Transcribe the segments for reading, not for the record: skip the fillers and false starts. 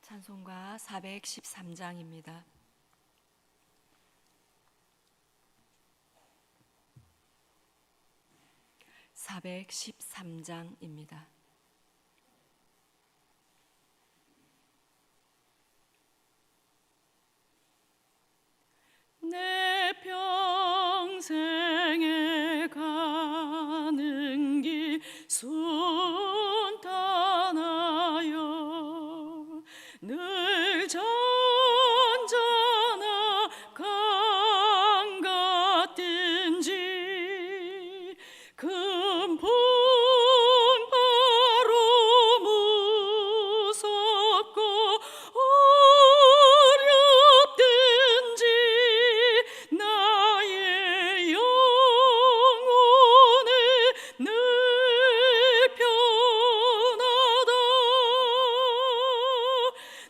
찬송가 413장입니다. 내 평생에 가는 길 순탄하여 늘 잔잔한 강 같든지 큰 풍파로 무섭고 어렵든지 나의 영혼은 늘 편하다.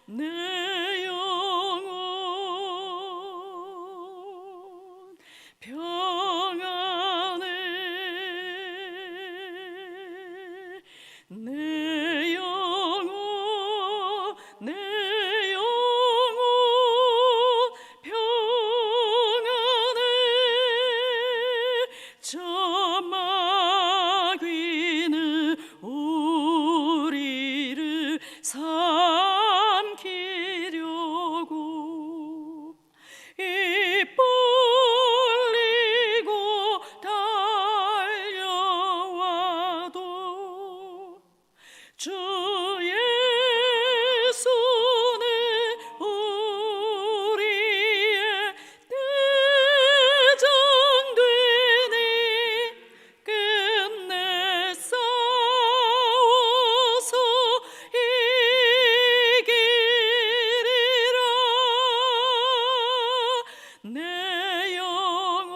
내 영혼 평안해. 내 영혼 평안해. 저 마귀는 우리를 삼키려고 입 벌리고 달려와도 주 예수는 우리의 대장되니 끝내 싸워서 이기리라. 내 영혼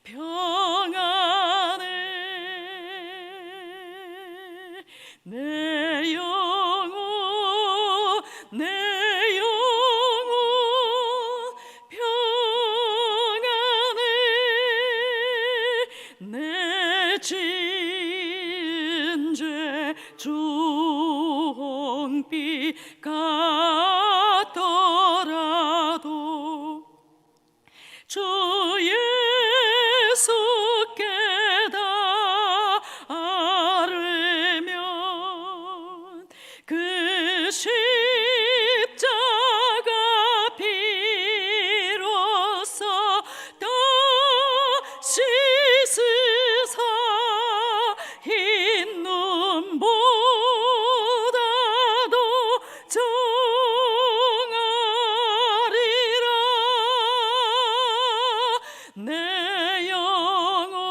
평안해. 내 영혼 평안해. 내 지은 죄 주홍빛 같더라도 주 예수께 다 아뢰면 그 십자가 피로써 다 씻으사 흰 눈보다도 정하리라. 내 영혼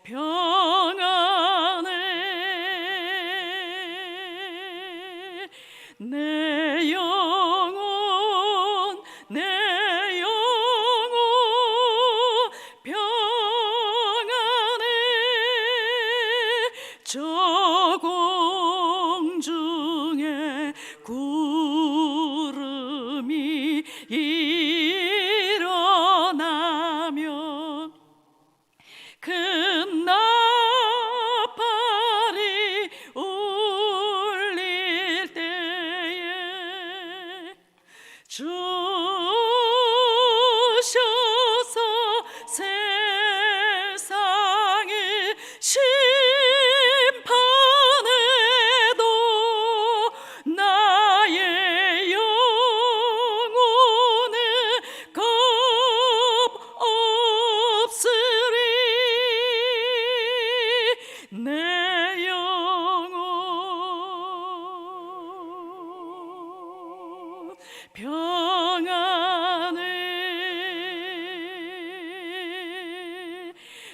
평안해. 내 영혼 평안해. 저 공중에 구름이 일어나면 큰 나팔이 울릴 때에 주셔서 세상을 심판해도 나의 영혼은 겁 없으리. 내 영혼 평안해.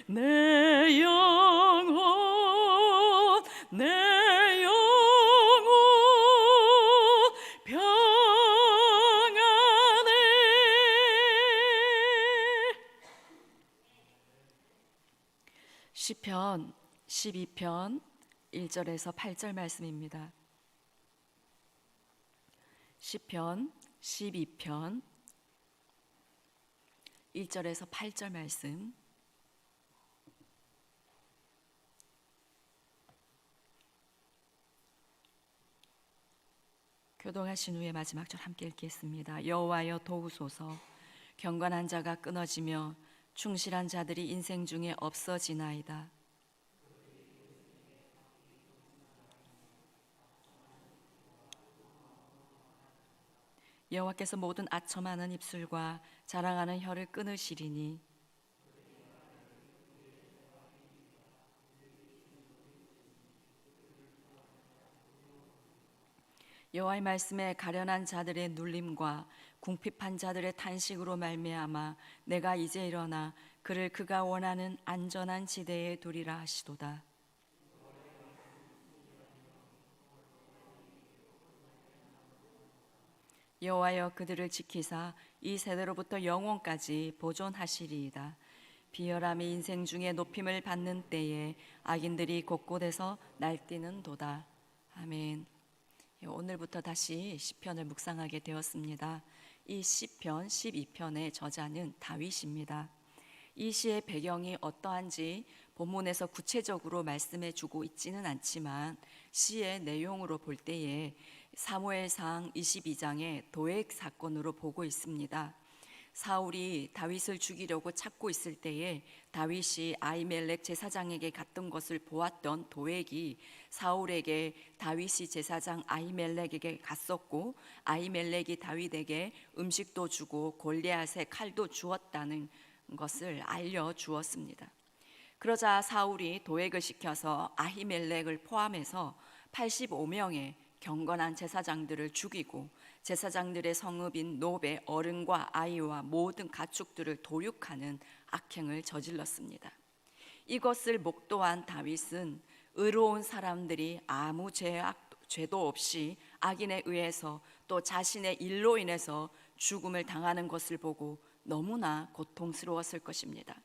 내 영혼 평안해. 시편 12편 1절에서 8절 말씀입니다. 시편 12편 1절에서 8절 말씀. 교동하신 후에 마지막 절 함께 읽겠습니다. 여호와여 도우소서. 경건한 자가 끊어지며 충실한 자들이 인생 중에 없어지나이다. 여호와께서 모든 아첨하는 입술과 자랑하는 혀를 끊으시리니 여호와의 말씀에 가련한 자들의 눌림과 궁핍한 자들의 탄식으로 말미암아 내가 이제 일어나 그를 그가 원하는 안전한 지대에 두리라 하시도다. 여호와여 그들을 지키사 이 세대로부터 영원까지 보존하시리이다. 비열함이 인생 중에 높임을 받는 때에 악인들이 곳곳에서 날뛰는 도다. 아멘. 오늘부터 다시 시편을 묵상하게 되었습니다. 이 시편 12편의 저자는 다윗입니다. 이 시의 배경이 어떠한지 본문에서 구체적으로 말씀해 주고 있지는 않지만 시의 내용으로 볼 때에 사무엘상 22장의 도액 사건으로 보고 있습니다. 사울이 다윗을 죽이려고 찾고 있을 때에 다윗이 아히멜렉 제사장에게 갔던 것을 보았던 도액이 사울에게 다윗이 제사장 아히멜렉에게 갔었고 아히멜렉이 다윗에게 음식도 주고 골리앗의 칼도 주었다는 것을 알려주었습니다. 그러자 사울이 도액을 시켜서 아히멜렉을 포함해서 85명의 경건한 제사장들을 죽이고 제사장들의 성읍인 노베 어른과 아이와 모든 가축들을 도륙하는 악행을 저질렀습니다. 이것을 목도한 다윗은 의로운 사람들이 아무 죄도 없이 악인에 의해서 또 자신의 일로 인해서 죽음을 당하는 것을 보고 너무나 고통스러웠을 것입니다.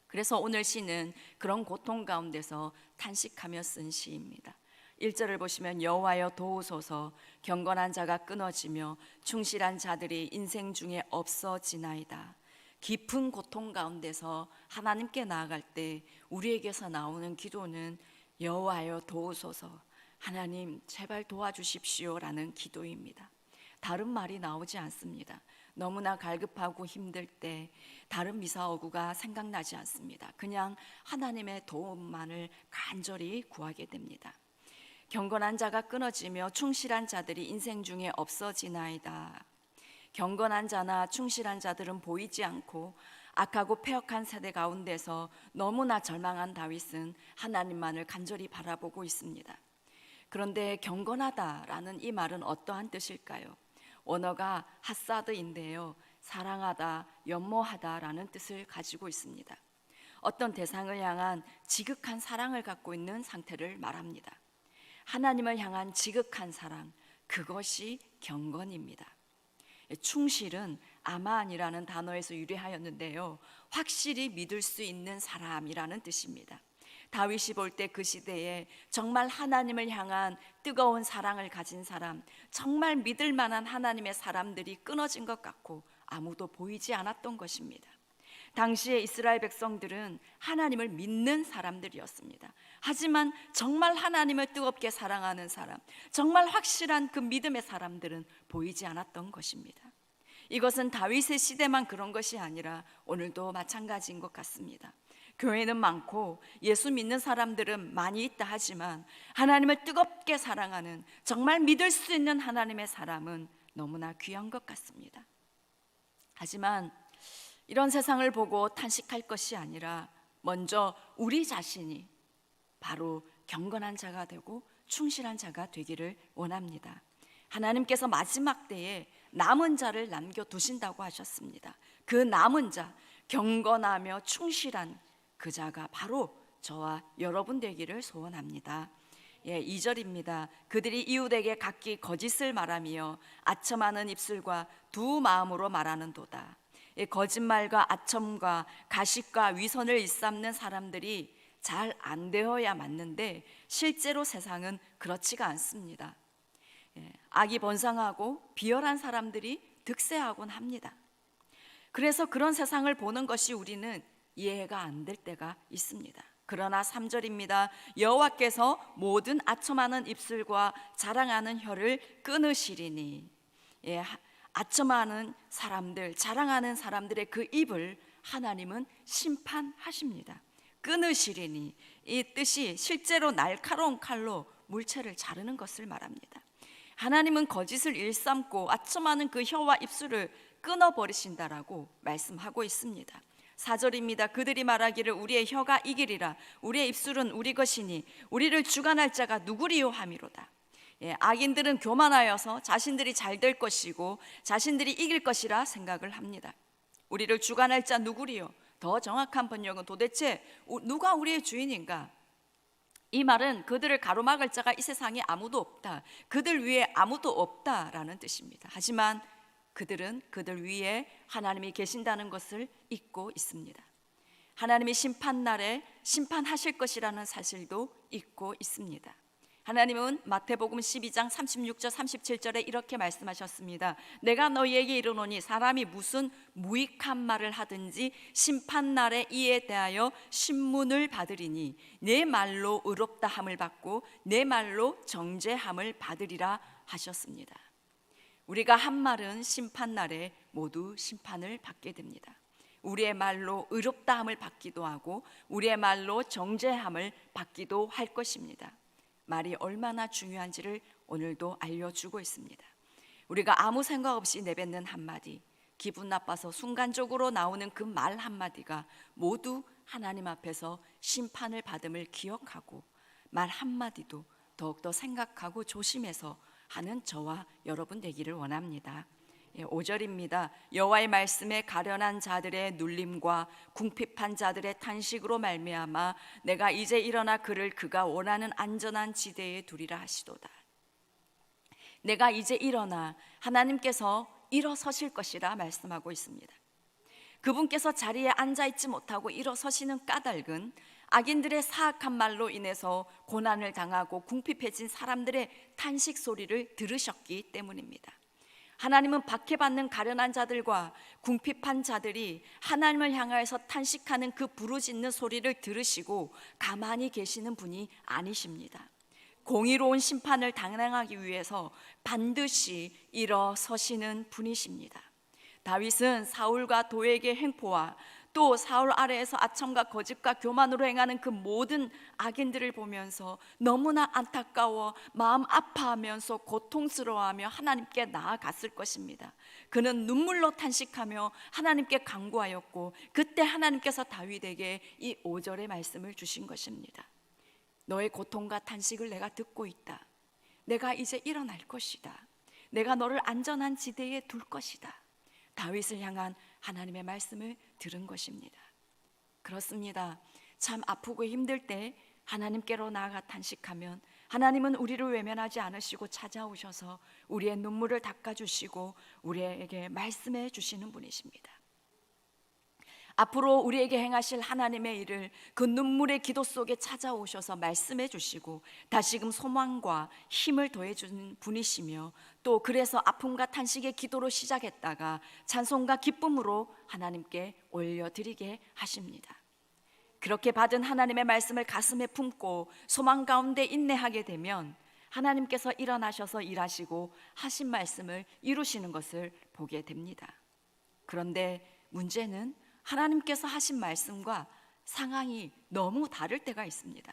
그래서 오늘 시는 그런 고통 가운데서 탄식하며 쓴 시입니다. 1절을 보시면 여호와여 도우소서. 경건한 자가 끊어지며 충실한 자들이 인생 중에 없어지나이다. 깊은 고통 가운데서 하나님께 나아갈 때 우리에게서 나오는 기도는 여호와여 도우소서. 하나님 제발 도와주십시오라는 기도입니다. 다른 말이 나오지 않습니다. 너무나 갈급하고 힘들 때 다른 미사어구가 생각나지 않습니다. 그냥 하나님의 도움만을 간절히 구하게 됩니다. 경건한 자가 끊어지며 충실한 자들이 인생 중에 없어지나이다. 경건한 자나 충실한 자들은 보이지 않고 악하고 패역한 세대 가운데서 너무나 절망한 다윗은 하나님만을 간절히 바라보고 있습니다. 그런데 경건하다라는 이 말은 어떠한 뜻일까요? 원어가 핫사드인데요, 사랑하다, 연모하다라는 뜻을 가지고 있습니다. 어떤 대상을 향한 지극한 사랑을 갖고 있는 상태를 말합니다. 하나님을 향한 지극한 사랑, 그것이 경건입니다. 충실은 아만이라는 단어에서 유래하였는데요, 확실히 믿을 수 있는 사람이라는 뜻입니다. 다윗이 볼 때 그 시대에 정말 하나님을 향한 뜨거운 사랑을 가진 사람, 정말 믿을 만한 하나님의 사람들이 끊어진 것 같고 아무도 보이지 않았던 것입니다. 당시의 이스라엘 백성들은 하나님을 믿는 사람들이었습니다. 하지만 정말 하나님을 뜨겁게 사랑하는 사람, 정말 확실한 그 믿음의 사람들은 보이지 않았던 것입니다. 이것은 다윗의 시대만 그런 것이 아니라 오늘도 마찬가지인 것 같습니다. 교회는 많고 예수 믿는 사람들은 많이 있다 하지만 하나님을 뜨겁게 사랑하는, 정말 믿을 수 있는 하나님의 사람은 너무나 귀한 것 같습니다. 하지만 이런 세상을 보고 탄식할 것이 아니라 먼저 우리 자신이 바로 경건한 자가 되고 충실한 자가 되기를 원합니다. 하나님께서 마지막 때에 남은 자를 남겨두신다고 하셨습니다. 그 남은 자, 경건하며 충실한 그 자가 바로 저와 여러분 되기를 소원합니다. 2절입니다. 그들이 이웃에게 각기 거짓을 말하며 아첨하는 입술과 두 마음으로 말하는도다. 거짓말과 아첨과 가식과 위선을 일삼는 사람들이 잘 안 되어야 맞는데 실제로 세상은 그렇지가 않습니다. 악이 번성하고 비열한 사람들이 득세하곤 합니다. 그래서 그런 세상을 보는 것이 우리는 이해가 안 될 때가 있습니다. 그러나 3절입니다. 여호와께서 모든 아첨하는 입술과 자랑하는 혀를 끊으시리니. 예, 아첨하는 사람들, 자랑하는 사람들의 그 입을 하나님은 심판하십니다. 끊으시리니, 이 뜻이 실제로 날카로운 칼로 물체를 자르는 것을 말합니다. 하나님은 거짓을 일삼고 아첨하는 그 혀와 입술을 끊어버리신다라고 말씀하고 있습니다. 4절입니다. 그들이 말하기를 우리의 혀가 이기리라, 우리의 입술은 우리 것이니 우리를 주관할 자가 누구리요 하미로다. 악인들은 교만하여서 자신들이 잘 될 것이고 자신들이 이길 것이라 생각을 합니다. 우리를 주관할 자 누구리요? 더 정확한 번역은 도대체 누가 우리의 주인인가? 이 말은 그들을 가로막을 자가 이 세상에 아무도 없다, 그들 위에 아무도 없다라는 뜻입니다. 하지만 그들은 그들 위에 하나님이 계신다는 것을 잊고 있습니다. 하나님이 심판날에 심판하실 것이라는 사실도 잊고 있습니다. 하나님은 마태복음 12장 36절 37절에 이렇게 말씀하셨습니다. 내가 너희에게 이르노니 사람이 무슨 무익한 말을 하든지 심판날에 이에 대하여 신문을 받으리니 내 말로 의롭다 함을 받고 내 말로 정죄함을 받으리라 하셨습니다. 우리가 한 말은 심판날에 모두 심판을 받게 됩니다. 우리의 말로 의롭다 함을 받기도 하고 우리의 말로 정죄함을 받기도 할 것입니다. 말이 얼마나 중요한지를 오늘도 알려주고 있습니다. 우리가 아무 생각 없이 내뱉는 한마디, 기분 나빠서 순간적으로 나오는 그 말 한마디가 모두 하나님 앞에서 심판을 받음을 기억하고 말 한마디도 더욱더 생각하고 조심해서 하는 저와 여러분 되기를 원합니다. 5절입니다. 여호와의 말씀에 가련한 자들의 눌림과 궁핍한 자들의 탄식으로 말미암아 내가 이제 일어나 그를 그가 원하는 안전한 지대에 두리라 하시도다. 내가 이제 일어나, 하나님께서 일어서실 것이라 말씀하고 있습니다. 그분께서 자리에 앉아있지 못하고 일어서시는 까닭은 악인들의 사악한 말로 인해서 고난을 당하고 궁핍해진 사람들의 탄식 소리를 들으셨기 때문입니다. 하나님은 박해받는 가련한 자들과 궁핍한 자들이 하나님을 향하여서 탄식하는 그 부르짖는 소리를 들으시고 가만히 계시는 분이 아니십니다. 공의로운 심판을 단행하기 위해서 반드시 일어서시는 분이십니다. 다윗은 사울과 도액의 행포와 또 사울 아래에서 아첨과 거짓과 교만으로 행하는 그 모든 악인들을 보면서 너무나 안타까워 마음 아파하면서 고통스러워하며 하나님께 나아갔을 것입니다. 그는 눈물로 탄식하며 하나님께 간구하였고 그때 하나님께서 다윗에게 이 5절의 말씀을 주신 것입니다. 너의 고통과 탄식을 내가 듣고 있다. 내가 이제 일어날 것이다. 내가 너를 안전한 지대에 둘 것이다. 다윗을 향한 하나님의 말씀을 들은 것입니다. 그렇습니다. 참 아프고 힘들 때 하나님께로 나아가 탄식하면 하나님은 우리를 외면하지 않으시고 찾아오셔서 우리의 눈물을 닦아주시고 우리에게 말씀해 주시는 분이십니다. 앞으로 우리에게 행하실 하나님의 일을 그 눈물의 기도 속에 찾아오셔서 말씀해 주시고 다시금 소망과 힘을 더해 주는 분이시며 또 그래서 아픔과 탄식의 기도로 시작했다가 찬송과 기쁨으로 하나님께 올려드리게 하십니다. 그렇게 받은 하나님의 말씀을 가슴에 품고 소망 가운데 인내하게 되면 하나님께서 일어나셔서 일하시고 하신 말씀을 이루시는 것을 보게 됩니다. 그런데 문제는 하나님께서 하신 말씀과 상황이 너무 다를 때가 있습니다.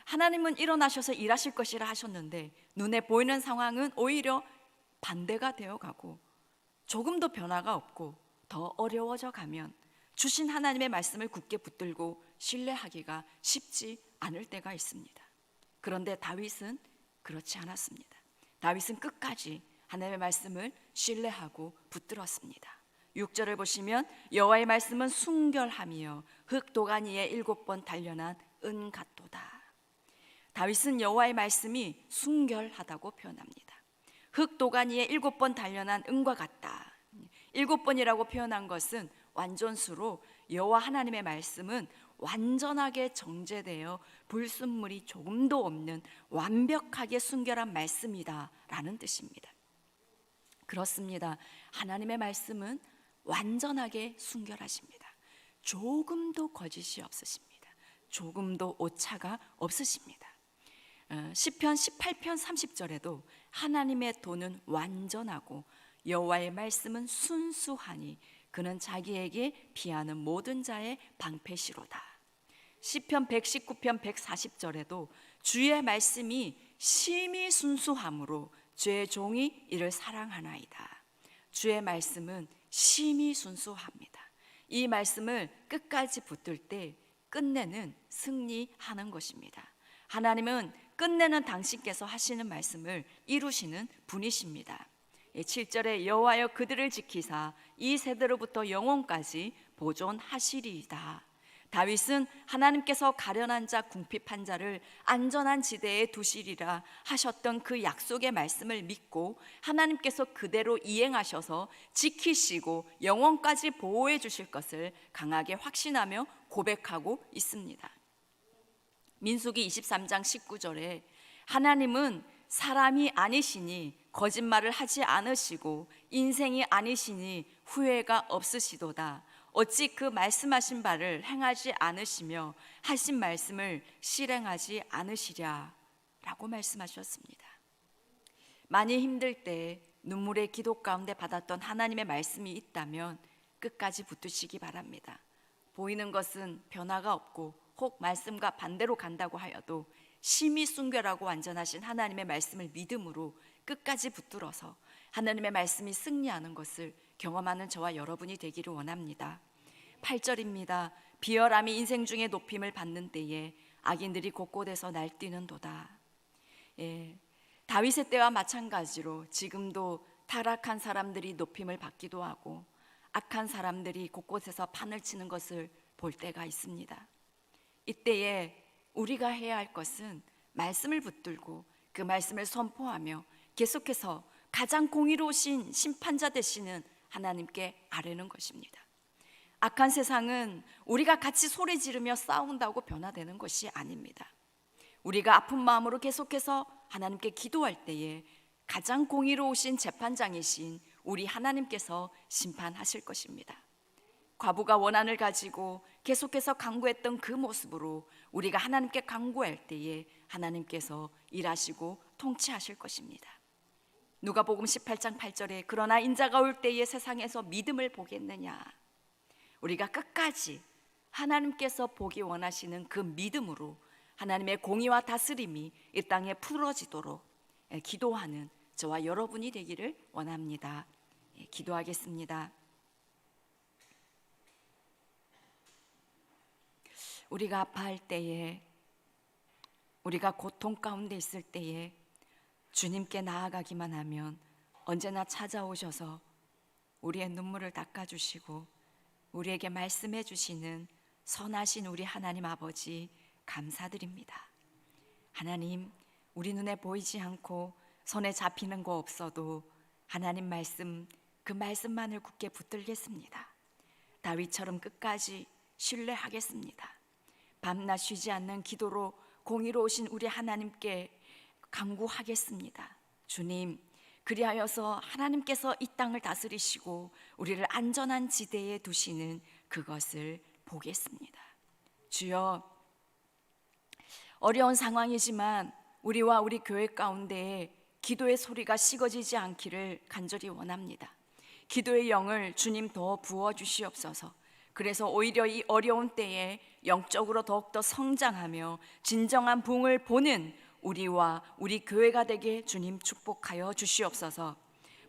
하나님은 일어나셔서 일하실 것이라 하셨는데 눈에 보이는 상황은 오히려 반대가 되어가고 조금도 변화가 없고 더 어려워져 가면 주신 하나님의 말씀을 굳게 붙들고 신뢰하기가 쉽지 않을 때가 있습니다. 그런데 다윗은 그렇지 않았습니다. 다윗은 끝까지 하나님의 말씀을 신뢰하고 붙들었습니다. 6절을 보시면 여호와의 말씀은 순결함이요 흙 도가니에 7번 단련한 은 같도다. 다윗은 여호와의 말씀이 순결하다고 표현합니다. 흙 도가니에 7번 단련한 은과 같다. 7번이라고 표현한 것은 완전수로 여호와 하나님의 말씀은 완전하게 정제되어 불순물이 조금도 없는 완벽하게 순결한 말씀이다 라는 뜻입니다. 그렇습니다. 하나님의 말씀은 완전하게 순결하십니다. 조금도 거짓이 없으십니다. 조금도 오차가 없으십니다. 시편 18편 30절에도 하나님의 도는 완전하고 여호와의 말씀은 순수하니 그는 자기에게 피하는 모든 자의 방패시로다. 시편 119편 140절에도 주의 말씀이 심히 순수함으로 주의 종이 이를 사랑하나이다. 주의 말씀은 심히 순수합니다. 이 말씀을 끝까지 붙들 때 끝내는 승리하는 것입니다. 하나님은 끝내는 당신께서 하시는 말씀을 이루시는 분이십니다. 7절에 여호와여 그들을 지키사 이 세대로부터 영원까지 보존하시리이다. 다윗은 하나님께서 가련한 자 궁핍한 자를 안전한 지대에 두시리라 하셨던 그 약속의 말씀을 믿고 하나님께서 그대로 이행하셔서 지키시고 영원까지 보호해 주실 것을 강하게 확신하며 고백하고 있습니다. 민수기 23장 19절에 하나님은 사람이 아니시니 거짓말을 하지 않으시고 인생이 아니시니 후회가 없으시도다. 어찌 그 말씀하신 바를 행하지 않으시며 하신 말씀을 실행하지 않으시랴 라고 말씀하셨습니다. 많이 힘들 때 눈물의 기도 가운데 받았던 하나님의 말씀이 있다면 끝까지 붙드시기 바랍니다. 보이는 것은 변화가 없고 혹 말씀과 반대로 간다고 하여도 심히 순결하고 완전하신 하나님의 말씀을 믿음으로 끝까지 붙들어서 하나님의 말씀이 승리하는 것을 경험하는 저와 여러분이 되기를 원합니다. 8절입니다. 비열함이 인생 중에 높임을 받는 때에 악인들이 곳곳에서 날뛰는도다. 다윗의 때와 마찬가지로 지금도 타락한 사람들이 높임을 받기도 하고 악한 사람들이 곳곳에서 판을 치는 것을 볼 때가 있습니다. 이때에 우리가 해야 할 것은 말씀을 붙들고 그 말씀을 선포하며 계속해서 가장 공의로우신 심판자 되시는 하나님께 아뢰는 것입니다. 악한 세상은 우리가 같이 소리 지르며 싸운다고 변화되는 것이 아닙니다. 우리가 아픈 마음으로 계속해서 하나님께 기도할 때에 가장 공의로우신 재판장이신 우리 하나님께서 심판하실 것입니다. 과부가 원한을 가지고 계속해서 간구했던 그 모습으로 우리가 하나님께 간구할 때에 하나님께서 일하시고 통치하실 것입니다. 누가복음 18장 8절에 그러나 인자가 올 때에 세상에서 믿음을 보겠느냐. 우리가 끝까지 하나님께서 보기 원하시는 그 믿음으로 하나님의 공의와 다스림이 이 땅에 풀어지도록 기도하는 저와 여러분이 되기를 원합니다. 기도하겠습니다. 우리가 아파할 때에, 우리가 고통 가운데 있을 때에 주님께 나아가기만 하면 언제나 찾아오셔서 우리의 눈물을 닦아주시고 우리에게 말씀해 주시는 선하신 우리 하나님 아버지 감사드립니다. 하나님, 우리 눈에 보이지 않고 손에 잡히는 거 없어도 하나님 말씀, 그 말씀만을 굳게 붙들겠습니다. 다윗처럼 끝까지 신뢰하겠습니다. 밤낮 쉬지 않는 기도로 공의로우신 우리 하나님께 간구하겠습니다. 주님, 그리하여서 하나님께서 이 땅을 다스리시고 우리를 안전한 지대에 두시는 그것을 보겠습니다. 주여, 어려운 상황이지만 우리와 우리 교회 가운데에 기도의 소리가 식어지지 않기를 간절히 원합니다. 기도의 영을 주님 더 부어주시옵소서. 그래서 오히려 이 어려운 때에 영적으로 더욱더 성장하며 진정한 부흥을 보는 우리와 우리 교회가 되게 주님 축복하여 주시옵소서.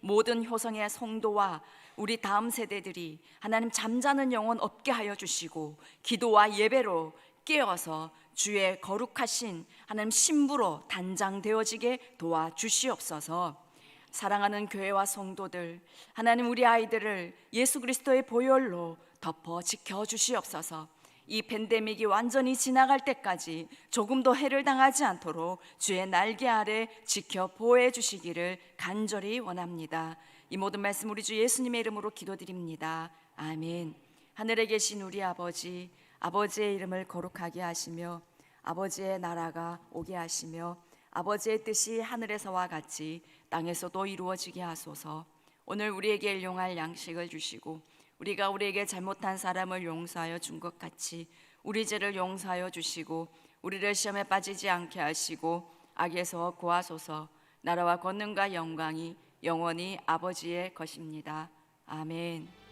모든 효성의 성도와 우리 다음 세대들이 하나님 잠자는 영혼 없게 하여 주시고 기도와 예배로 깨어서 주의 거룩하신 하나님 신부로 단장되어지게 도와주시옵소서. 사랑하는 교회와 성도들, 하나님 우리 아이들을 예수 그리스도의 보혈로 덮어 지켜주시옵소서. 이 팬데믹이 완전히 지나갈 때까지 조금도 해를 당하지 않도록 주의 날개 아래 지켜 보호해 주시기를 간절히 원합니다. 이 모든 말씀 우리 주 예수님의 이름으로 기도드립니다. 아멘. 하늘에 계신 우리 아버지, 아버지의 이름을 거룩하게 하시며 아버지의 나라가 오게 하시며 아버지의 뜻이 하늘에서와 같이 땅에서도 이루어지게 하소서. 오늘 우리에게 일용할 양식을 주시고 우리가 우리에게 잘못한 사람을 용서하여 준 것 같이 우리 죄를 용서하여 주시고 우리를 시험에 빠지지 않게 하시고 악에서 구하소서. 나라와 권능과 영광이 영원히 아버지의 것입니다. 아멘.